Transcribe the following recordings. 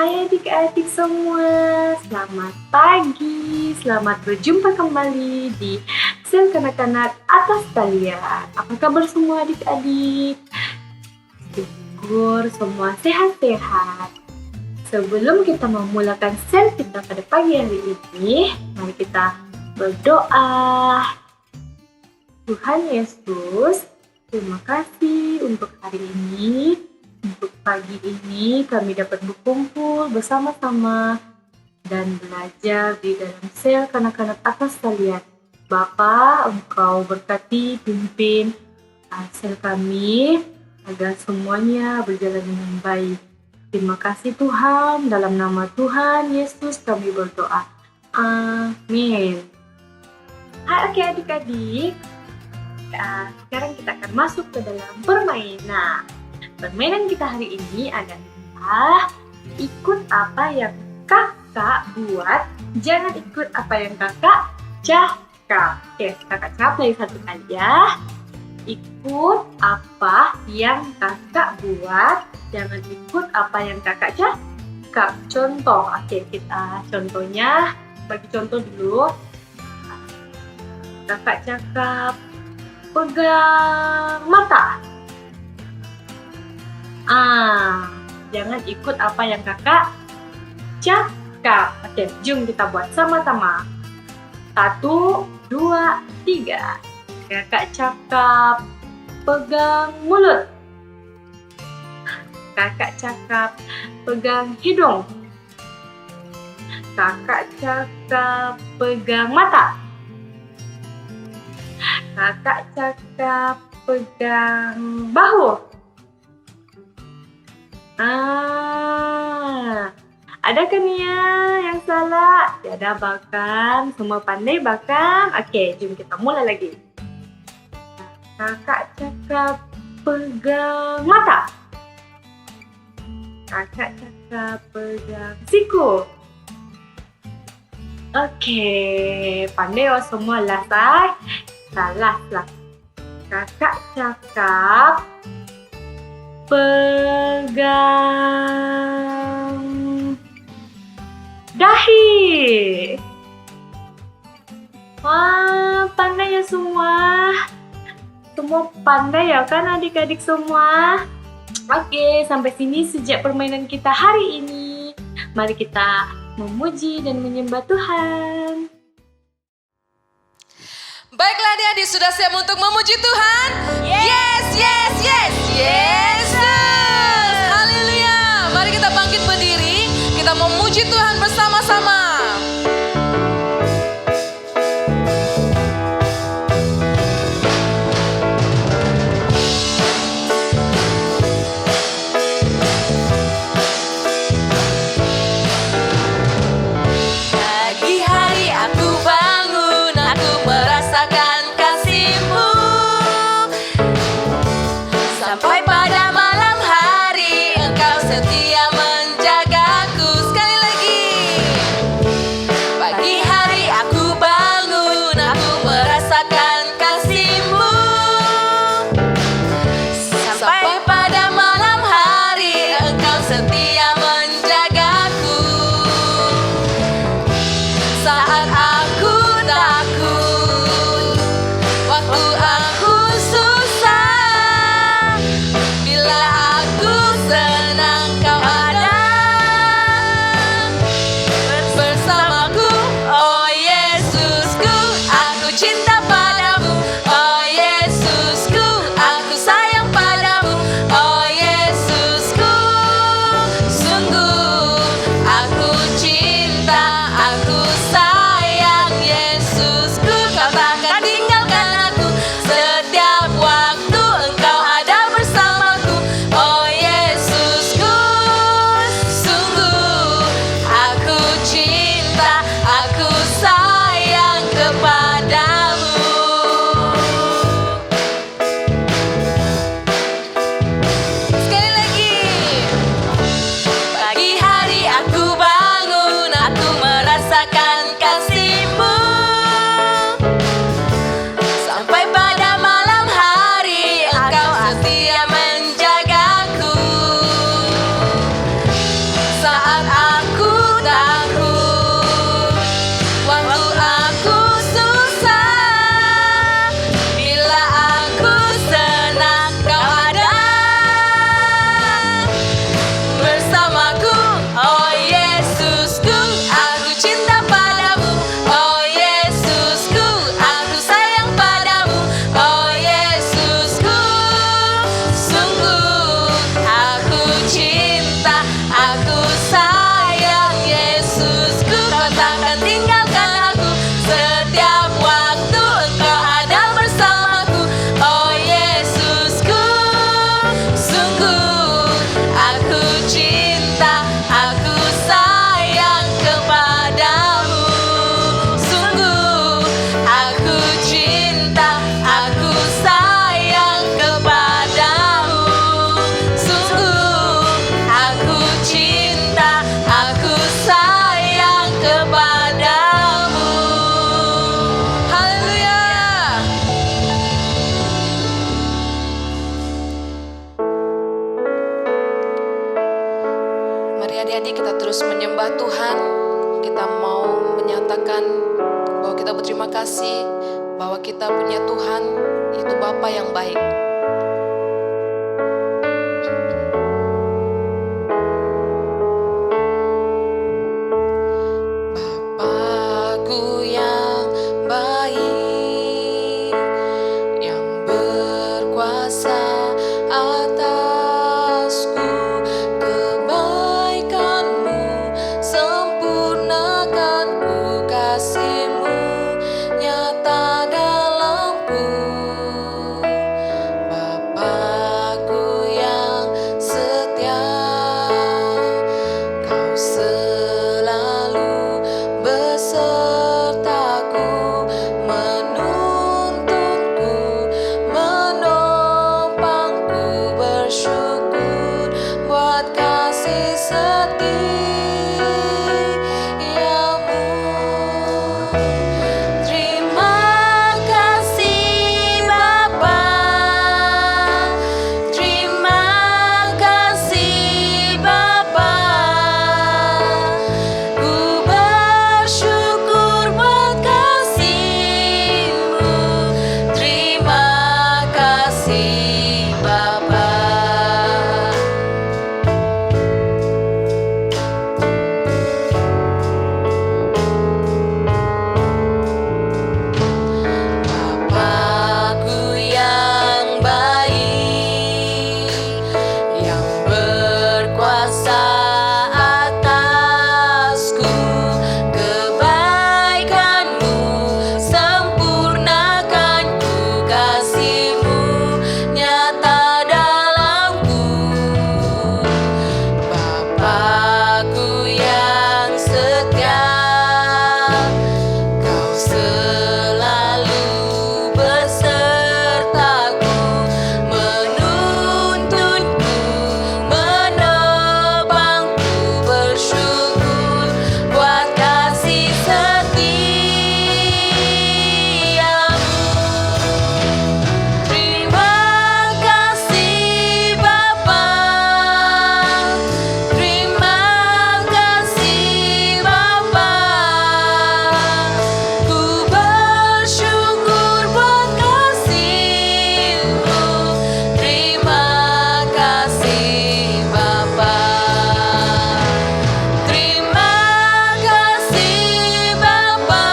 Hai adik-adik semua, selamat pagi, selamat berjumpa kembali di Sel Kanak-Kanak Atas Talian. Apa kabar semua adik-adik? Syukur semua sehat-sehat. Sebelum kita memulakan sel kita pada pagi hari ini, mari kita berdoa. Tuhan Yesus, terima kasih untuk hari ini. Untuk pagi ini kami dapat berkumpul bersama-sama dan belajar di dalam sel kanak-kanak atas talian. Bapa, Engkau berkati pimpin sel kami agar semuanya berjalan dengan baik. Terima kasih Tuhan, dalam nama Tuhan Yesus kami berdoa. Amin. Hai adik-adik, sekarang kita akan masuk ke dalam permainan. Permainan kita hari ini adalah ikut apa yang kakak buat, jangan ikut apa yang kakak cakap. Oke, kakak cakap lagi satu kali ya. Ikut apa yang kakak buat, jangan ikut apa yang kakak cakap. Contoh, oke kita contohnya, bagi contoh dulu. Kakak cakap, pegang mata. Jangan ikut apa yang kakak cakap. Oke, jom kita buat sama-sama. 1, 2, 3. Kakak cakap, pegang mulut. Kakak cakap, pegang hidung. Kakak cakap, pegang mata. Kakak cakap, pegang bahu. Ada kan ya yang salah? Tiada bahkan, semua pandai bahkan. Oke, jom kita mulai lagi. Kakak cakap, pegang mata. Kakak cakap, pegang siku. Oke, pandai oh semua lah, say. Salah. Kakak cakap, pegang dahi. Wah, pandai ya semua. Semua pandai ya kan adik-adik semua. Oke, sampai sini sejak permainan kita hari ini. Mari kita memuji dan menyembah Tuhan. Baiklah adik-adik, sudah siap untuk memuji Tuhan? Yes. Yesus. Haleluya. Mari kita bangkit berdiri, kita memuji Tuhan bersama-sama. Pagi hari aku bangun, aku merasakan kasih-Mu. Sampai pada malam hari Engkau setia menjagaku. Sekali lagi. Mari adik-adik kita terus menyembah Tuhan. Kita mau menyatakan bahwa kita berterima kasih bahwa kita punya Tuhan, yaitu Bapa yang baik. Bapa-Ku yang baik, yang berkuasa atasku, kebaikan-Mu sempurnakan ku, kasih-Mu nyata dalamku. Bapa-Ku yang setia, Kau selalu besertaku, menuntunku, menopangku, bersyukur buat kasih setiamu. Terima kasih Bapa, terima kasih Bapa, ku bersyukur buat kasih-Mu. Terima kasih Bapa. Bapa-Ku yang baik, yang berkuasa atasku, kebaikan-Mu sempurnakan ku, kasih-Mu nyata dalamku. Bapa-Ku yang setia, Kau selalu besertaku, menuntunku, menopangku, bersyukur buat kasih setiamu. Terima kasih Bapa, terima kasih Bapa, ku bersyukur buat kasih-Mu. Terima kasih Bapa, terima kasih Bapa,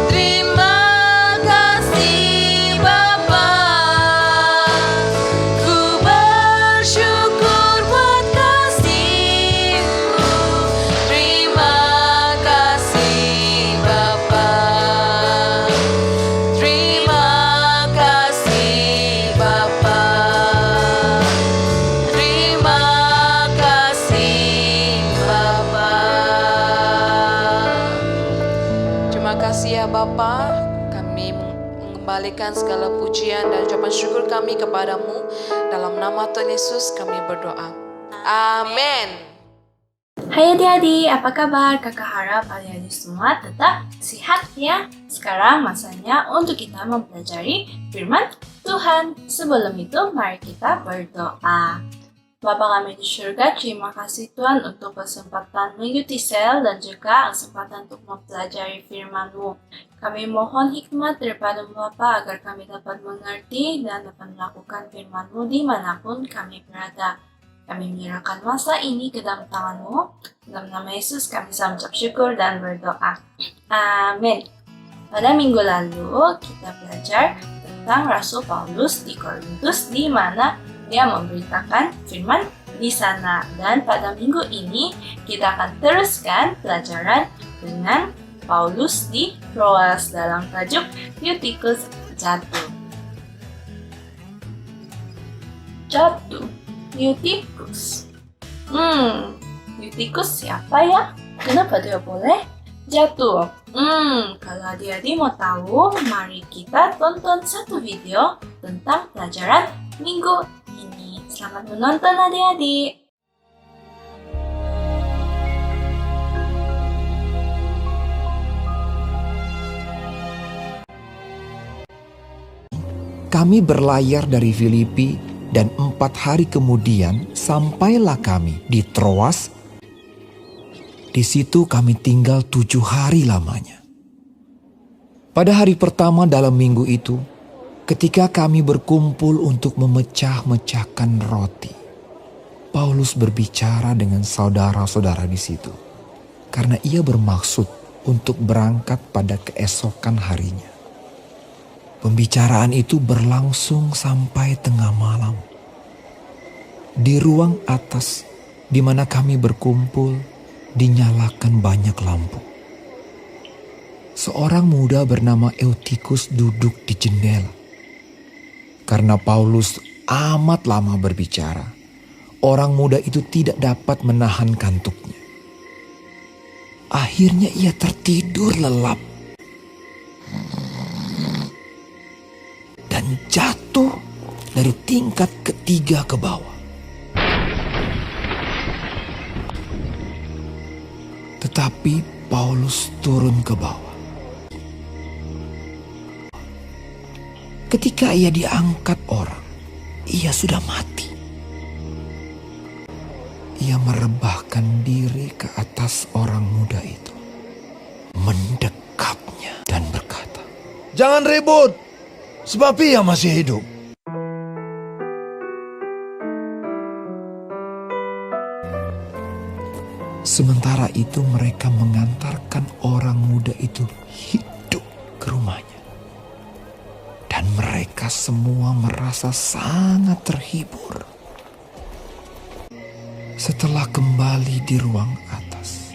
terima kasih Bapa, ku bersyukur buat kasih-Mu. Terima kasih Bapa, terima kasih Bapa, terima kasih Bapa. Terima kasih ya Bapa, kami mengembalikan segala pujian dan ucapan syukur kami kepadamu. Dalam nama Tuhan Yesus kami berdoa. Amin. Hai adik-adik, apa kabar? Kakak harap adik-adik semua tetap sehat ya. Sekarang masanya untuk kita mempelajari firman Tuhan. Sebelum itu, mari kita berdoa. Bapa kami di surga, terima kasih Tuhan untuk kesempatan mengikuti sel dan juga kesempatan untuk mempelajari firman-Mu. Kami mohon hikmat daripada Bapa agar kami dapat mengerti dan dapat melakukan firman-Mu dimanapun kami berada. Kami menyerahkan masa ini ke dalam tangan-Mu. Dalam nama Yesus kami mengucap syukur dan berdoa. Amin. Pada minggu lalu kita belajar tentang Rasul Paulus di Korintus, di mana dia memberitakan firman di sana. Dan pada minggu ini kita akan teruskan pelajaran dengan Paulus di Troas dalam tajuk Eutikus jatuh. Jatuh, Eutikus. Eutikus siapa ya? Kenapa dia boleh jatuh? Kalau adik-adik mau tahu, mari kita tonton satu video tentang pelajaran minggu ini. Selamat menonton adik-adik. Kami berlayar dari Filipi Dan 4 hari kemudian sampailah kami di Troas. Di situ kami tinggal 7 hari lamanya. Pada hari pertama dalam minggu itu, ketika kami berkumpul untuk memecah-mecahkan roti, Paulus berbicara dengan saudara-saudara di situ, karena ia bermaksud untuk berangkat pada keesokan harinya. Pembicaraan itu berlangsung sampai tengah malam. Di ruang atas di mana kami berkumpul, dinyalakan banyak lampu. Seorang muda bernama Eutikus duduk di jendela. Karena Paulus amat lama berbicara, orang muda itu tidak dapat menahan kantuknya. Akhirnya ia tertidur lelap dan jatuh dari tingkat ketiga ke bawah. Tetapi Paulus turun ke bawah. Ketika ia diangkat orang, ia sudah mati. Ia merebahkan diri ke atas orang muda itu, mendekapnya dan berkata, Jangan ribut, sebab ia masih hidup. Sementara itu mereka mengantarkan orang muda itu hidup ke rumahnya. Dan mereka semua merasa sangat terhibur. Setelah kembali di ruang atas,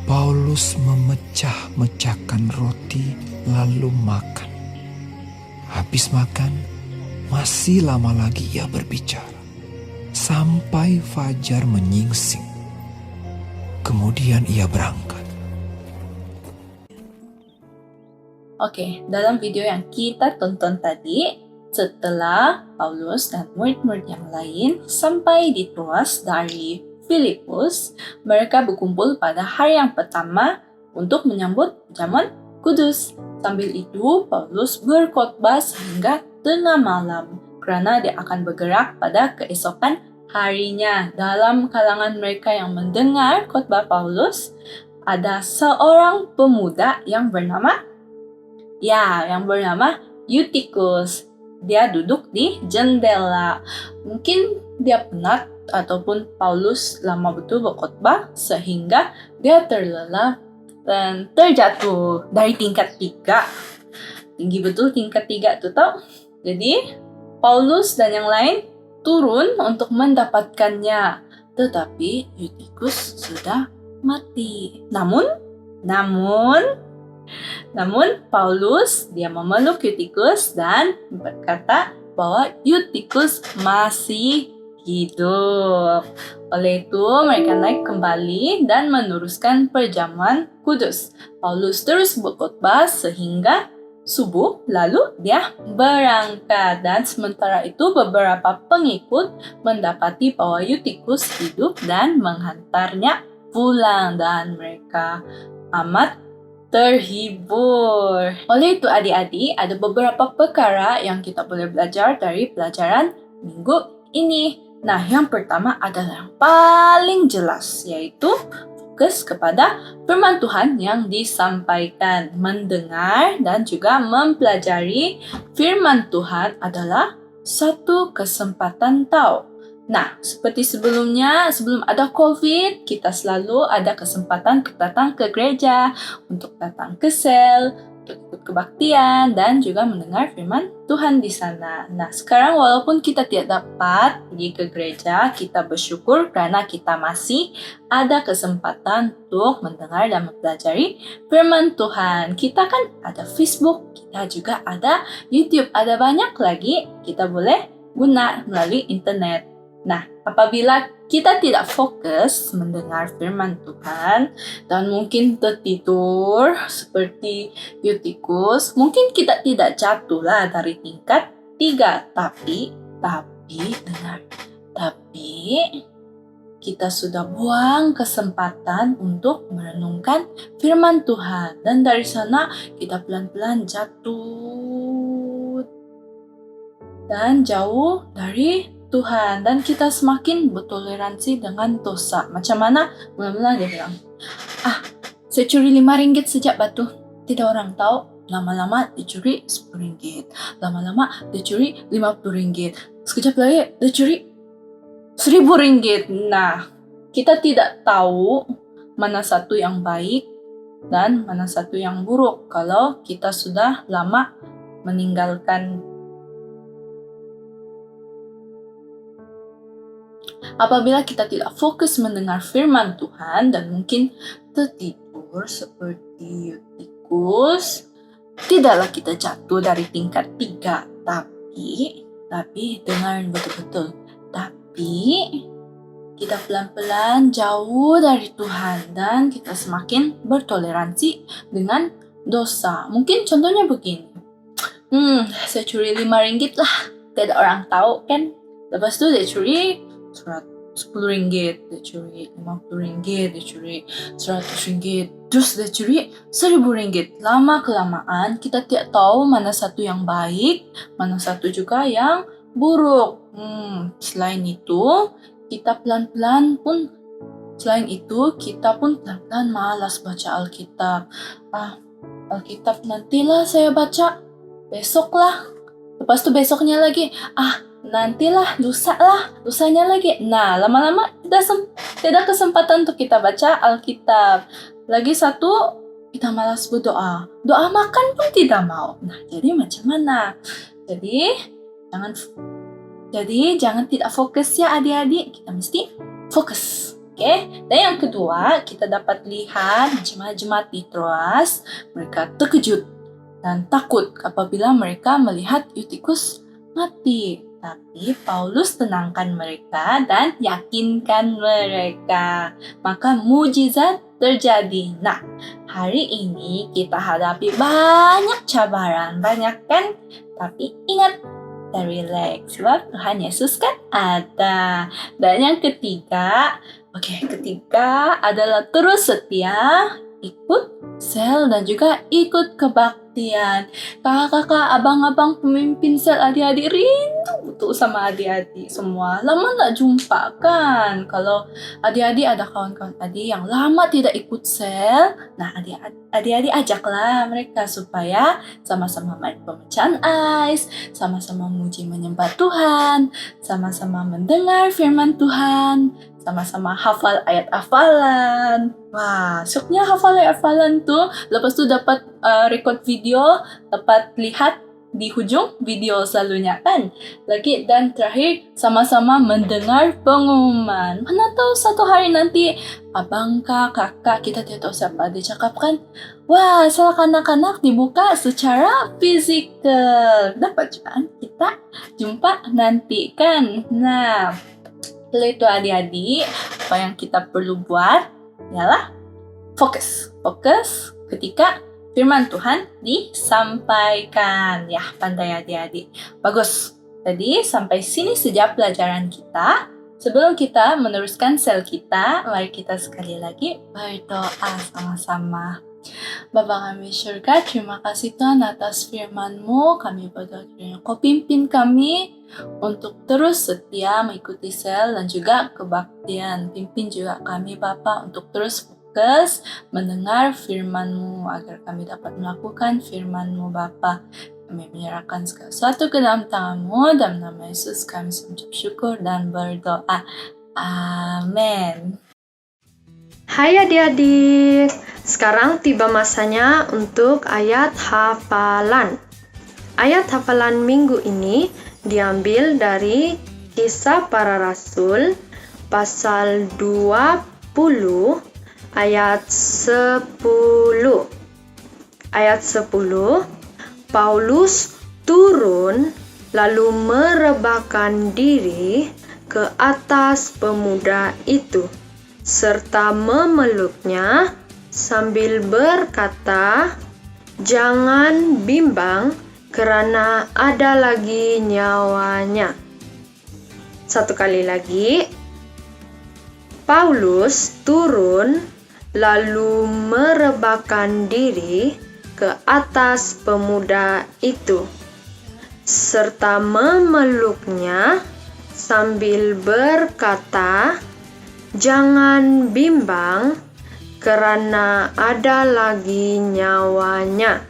Paulus memecah-mecahkan roti lalu makan. Habis makan, masih lama lagi ia berbicara, sampai fajar menyingsing. Kemudian ia berangkat. Oke, dalam video yang kita tonton tadi, setelah Paulus dan murid-murid yang lain sampai di Troas dari Filipus, mereka berkumpul pada hari yang pertama untuk menyambut Jamuan Kudus. Sambil itu, Paulus berkhotbah sehingga tengah malam, karena dia akan bergerak pada keesokan harinya. Dalam kalangan mereka yang mendengar khotbah Paulus, ada seorang pemuda yang bernama Eutikus. Dia duduk di jendela. Mungkin dia penat ataupun Paulus lama betul berkhotbah sehingga dia terlelap dan terjatuh dari tingkat 3. Tinggi betul tingkat 3 tuh tau. Jadi Paulus dan yang lain turun untuk mendapatkannya. Tetapi Eutikus sudah mati. Namun Paulus dia memeluk Eutikus dan berkata bahwa Eutikus masih hidup. Oleh itu mereka naik kembali dan meneruskan perjamuan kudus. Paulus terus berkhotbah sehingga subuh, lalu dia berangkat. Dan sementara itu beberapa pengikut mendapati bahwa Eutikus hidup dan menghantarnya pulang, dan mereka amat terhibur. Oleh itu adik-adik, ada beberapa perkara yang kita boleh belajar dari pelajaran minggu ini. Nah, yang pertama adalah yang paling jelas, yaitu fokus kepada firman Tuhan yang disampaikan. Mendengar dan juga mempelajari firman Tuhan adalah satu kesempatan tahu. Nah, seperti sebelumnya, sebelum ada COVID, kita selalu ada kesempatan untuk datang ke gereja, untuk datang ke sel, untuk ikut kebaktian, dan juga mendengar firman Tuhan di sana. Nah, sekarang walaupun kita tidak dapat pergi ke gereja, kita bersyukur karena kita masih ada kesempatan untuk mendengar dan mempelajari firman Tuhan. Kita kan ada Facebook, kita juga ada YouTube, ada banyak lagi kita boleh guna melalui internet. Nah, apabila kita tidak fokus mendengar firman Tuhan dan mungkin tertidur seperti Eutikus, mungkin kita tidak jatuhlah dari tingkat 3, tapi kita sudah buang kesempatan untuk merenungkan firman Tuhan, dan dari sana kita pelan-pelan jatuh dan jauh dari Tuhan, dan kita semakin bertoleransi dengan dosa. Macam mana? Mula-mula dia bilang, saya curi RM5 sejak batu. Tidak orang tahu. Lama-lama dia curi RM10. Lama-lama dia curi RM50. Sekejap lagi dia curi RM1.000. Nah, kita tidak tahu mana satu yang baik dan mana satu yang buruk kalau kita sudah lama meninggalkan. Apabila kita tidak fokus mendengar firman Tuhan dan mungkin tertidur seperti tikus, tidaklah kita jatuh dari tingkat 3, tapi dengar betul-betul. Tapi kita pelan-pelan jauh dari Tuhan dan kita semakin bertoleransi dengan dosa. Mungkin contohnya begini. Saya curi RM5 lah. Tidak orang tahu kan. Lepas tu dia curi RM10, dia curi RM50, dia curi RM100, terus dia curi RM1.000. Lama-kelamaan kita tidak tahu mana satu yang baik, mana satu juga yang buruk. Selain itu kita pelan-pelan malas baca Alkitab. Alkitab nantilah saya baca, besoklah. Lepas tu besoknya lagi, nantilah, lusanya lagi. Nah, lama-lama tidak kesempatan untuk kita baca Alkitab. Lagi satu, kita malas berdoa. Doa makan pun tidak mau. Nah, jadi macam mana? Jadi jangan tidak fokus ya adik-adik. Kita mesti fokus. Oke? Dan yang kedua, kita dapat lihat jemaat-jemaat di Troas, mereka terkejut dan takut apabila mereka melihat Eutikus mati. Tapi Paulus tenangkan mereka dan yakinkan mereka. Maka mujizat terjadi. Nah, hari ini kita hadapi banyak cabaran, banyak kan? Tapi ingat, relax, sebab Tuhan Yesus kan ada. Dan yang ketiga adalah terus setia, ikut sel dan juga ikut kebaktian. Kakak-kakak, abang-abang pemimpin sel, adik-adik rindu betul sama adik-adik semua. Lama tak jumpa kan? Kalau adik-adik ada kawan-kawan adik yang lama tidak ikut sel, nah adik-adik ajaklah mereka supaya sama-sama main pemecahan ais, sama-sama muji menyembah Tuhan, sama-sama mendengar firman Tuhan, sama-sama hafal ayat hafalan. Wah, syuknya hafal ayat hafalan tuh. Lepas tu dapat record video, dapat lihat di hujung video selalunya kan. Lagi dan terakhir sama-sama mendengar pengumuman. Mana tahu satu hari nanti abang kakak kita tidak tahu siapa dia cakap kan. Wah, salah kanak-kanak dibuka secara fisikal. Dapat juga kita jumpa nanti kan. Nah, setelah itu adik-adik, apa yang kita perlu buat ialah fokus ketika firman Tuhan disampaikan. Ya, pandai adik-adik. Bagus. Jadi sampai sini saja pelajaran kita. Sebelum kita meneruskan sel kita, mari kita sekali lagi berdoa sama-sama. Bapa kami syurga, terima kasih Tuhan atas firman-Mu. Kami berdoa kiranya Kau pimpin kami untuk terus setia mengikuti sel dan juga kebaktian. Pimpin juga kami Bapa untuk terus fokus mendengar firman-Mu agar kami dapat melakukan firman-Mu Bapa. Kami menyerahkan segala sesuatu ke dalam tangan-Mu. Dalam nama Yesus kami mengucap syukur dan berdoa. Amin. Hai adik-adik, sekarang tiba masanya untuk ayat hafalan. Ayat hafalan minggu ini diambil dari Kisah Para Rasul pasal 20 ayat 10. Ayat 10, Paulus turun lalu merebahkan diri ke atas pemuda itu serta memeluknya sambil berkata, "Jangan bimbang kerana ada lagi nyawanya." Satu kali lagi. Paulus turun lalu merebahkan diri ke atas pemuda itu serta memeluknya sambil berkata, "Jangan bimbang, karena ada lagi nyawanya."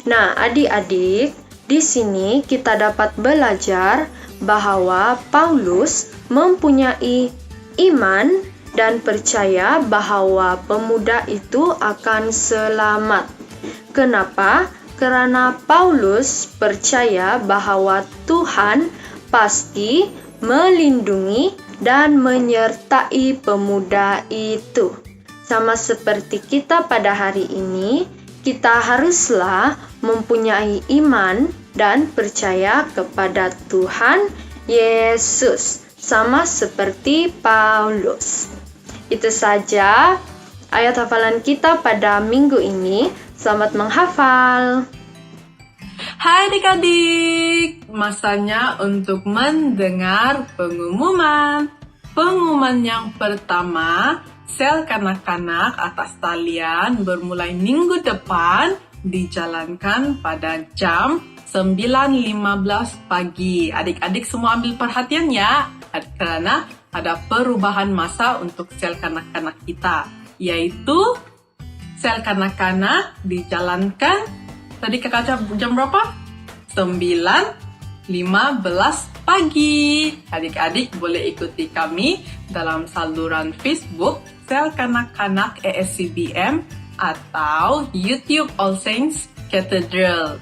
Nah, adik-adik, di sini kita dapat belajar bahwa Paulus mempunyai iman dan percaya bahwa pemuda itu akan selamat. Kenapa? Karena Paulus percaya bahwa Tuhan pasti melindungi dan menyertai pemuda itu. Sama seperti kita pada hari ini, kita haruslah mempunyai iman dan percaya kepada Tuhan Yesus, sama seperti Paulus. Itu saja ayat hafalan kita pada minggu ini. Selamat menghafal. Hai adik-adik, masanya untuk mendengar pengumuman. Pengumuman yang pertama, sel kanak-kanak atas talian bermulai minggu depan dijalankan pada jam 9.15 pagi. Adik-adik semua ambil perhatian ya, karena ada perubahan masa untuk sel kanak-kanak kita, yaitu sel kanak-kanak dijalankan, tadi kakak jam berapa? 9.15 pagi. Adik-adik boleh ikuti kami dalam saluran Facebook Sel Kanak-Kanak ESCBM atau YouTube All Saints Cathedral.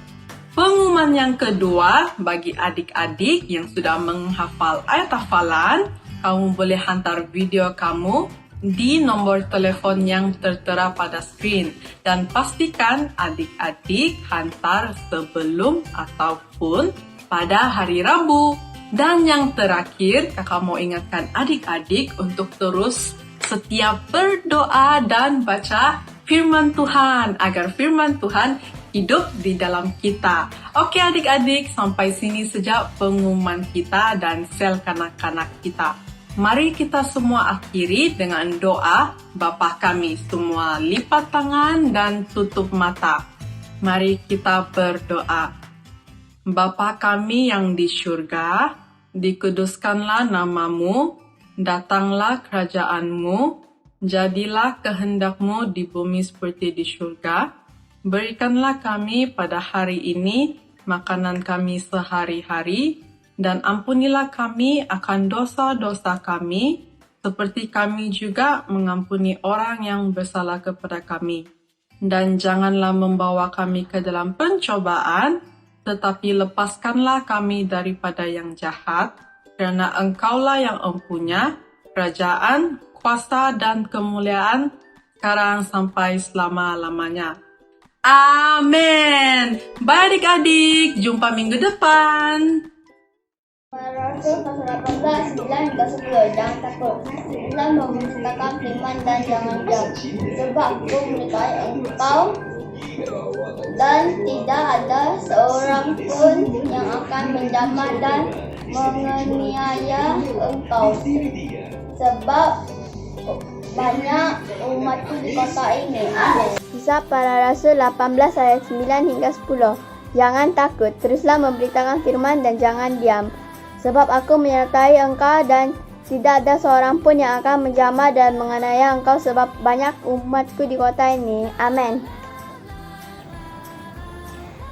Pengumuman yang kedua, bagi adik-adik yang sudah menghafal ayat hafalan, kamu boleh hantar video kamu di nomor telepon yang tertera pada skrin, dan pastikan adik-adik hantar sebelum ataupun pada hari Rabu. Dan yang terakhir, kakak mau ingatkan adik-adik untuk terus setia berdoa dan baca firman Tuhan agar firman Tuhan hidup di dalam kita. Oke adik-adik, sampai sini saja pengumuman kita dan sel kanak-kanak kita. Mari kita semua akhiri dengan doa. Bapa kami semua, lipat tangan dan tutup mata. Mari kita berdoa. Bapa kami yang di syurga, dikuduskanlah namamu, datanglah kerajaanmu, jadilah kehendakmu di bumi seperti di syurga. Berikanlah kami pada hari ini makanan kami sehari-hari, dan ampunilah kami akan dosa-dosa kami, seperti kami juga mengampuni orang yang bersalah kepada kami. Dan janganlah membawa kami ke dalam pencobaan, tetapi lepaskanlah kami daripada yang jahat, karena Engkaulah yang empunya kerajaan, kuasa, dan kemuliaan sekarang sampai selama-lamanya. Amin. Baik adik-adik, jumpa minggu depan. Rasul pasal 18, 9 hingga 10. Jangan takut. Islam memberitakan firman dan jangan diam. Sebab aku menyertai engkau dan tidak ada seorang pun yang akan menjamah dan menganiaya engkau. Sebab banyak umatku di kota ini. Amin. Kisah Para Rasul 18 ayat 9 hingga 10. Jangan takut, teruslah memberitakan firman dan jangan diam. Sebab aku menyertai engkau dan tidak ada seorang pun yang akan menjamah dan menganiaya engkau sebab banyak umatku di kota ini. Amin.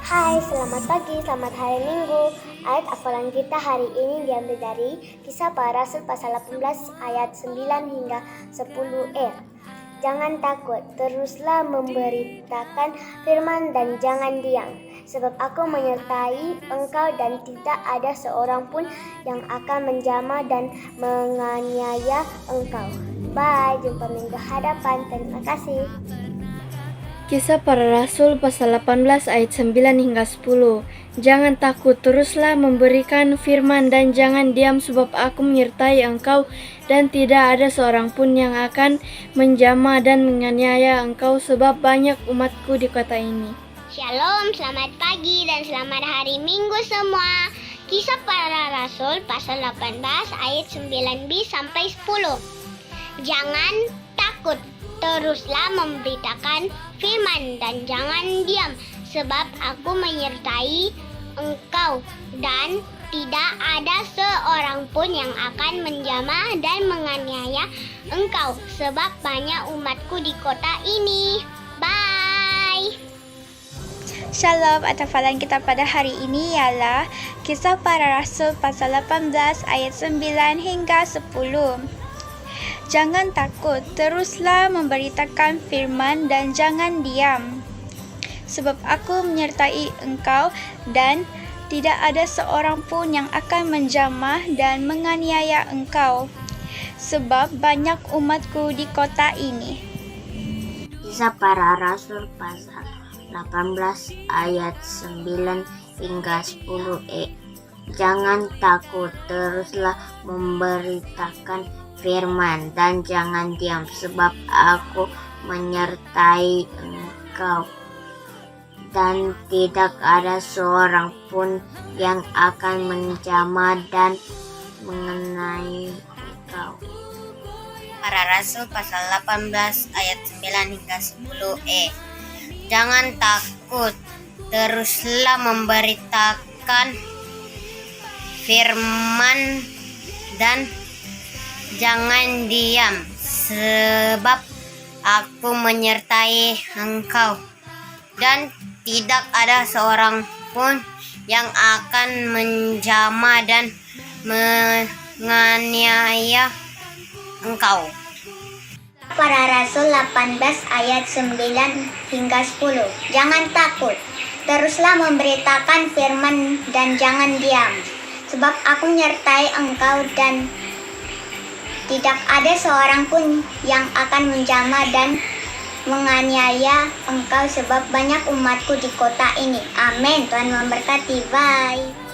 Hai, selamat pagi, selamat hari Minggu. Ayat hafalan kita hari ini diambil dari Kisah Para Rasul pasal 18 ayat 9 hingga 10 Jangan takut, teruslah memberitakan firman dan jangan diam. Sebab aku menyertai engkau dan tidak ada seorang pun yang akan menjamah dan menganiaya engkau. Bye, jumpa minggu hadapan. Terima kasih. Kisah Para Rasul pasal 18 ayat 9 hingga 10. Jangan takut, teruslah memberikan firman dan jangan diam sebab aku menyertai engkau dan tidak ada seorang pun yang akan menjamah dan menganiaya engkau sebab banyak umatku di kota ini. Shalom, selamat pagi dan selamat hari Minggu semua. Kisah Para Rasul pasal 18 ayat 9b sampai 10. Jangan takut, teruslah memberitakan firman dan jangan diam sebab aku menyertai engkau, dan tidak ada seorang pun yang akan menjamah dan menganiaya engkau, sebab banyak umatku di kota ini. Bye. Shalom, hafalan kita pada hari ini ialah Kisah Para Rasul pasal 18 ayat 9 hingga 10. Jangan takut, teruslah memberitakan firman dan jangan diam. Sebab aku menyertai engkau dan tidak ada seorang pun yang akan menjamah dan menganiaya engkau. Sebab banyak umatku di kota ini. Kisah Para Rasul pasal 18 ayat 9 hingga 10e. Jangan takut, teruslah memberitakan firman dan jangan diam, sebab aku menyertai engkau dan tidak ada seorang pun yang akan menjamah dan mengenai engkau. Para Rasul pasal 18 ayat 9 hingga 10e. Jangan takut, teruslah memberitakan firman dan jangan diam, sebab aku menyertai engkau dan tidak ada seorang pun yang akan menjamah dan menganiaya engkau. Para Rasul 18 ayat 9 hingga 10. Jangan takut, teruslah memberitakan firman dan jangan diam, sebab aku menyertai engkau dan tidak ada seorang pun yang akan menjamah dan menganiaya engkau, sebab banyak umatku di kota ini. Amin. Tuhan memberkati. Bye.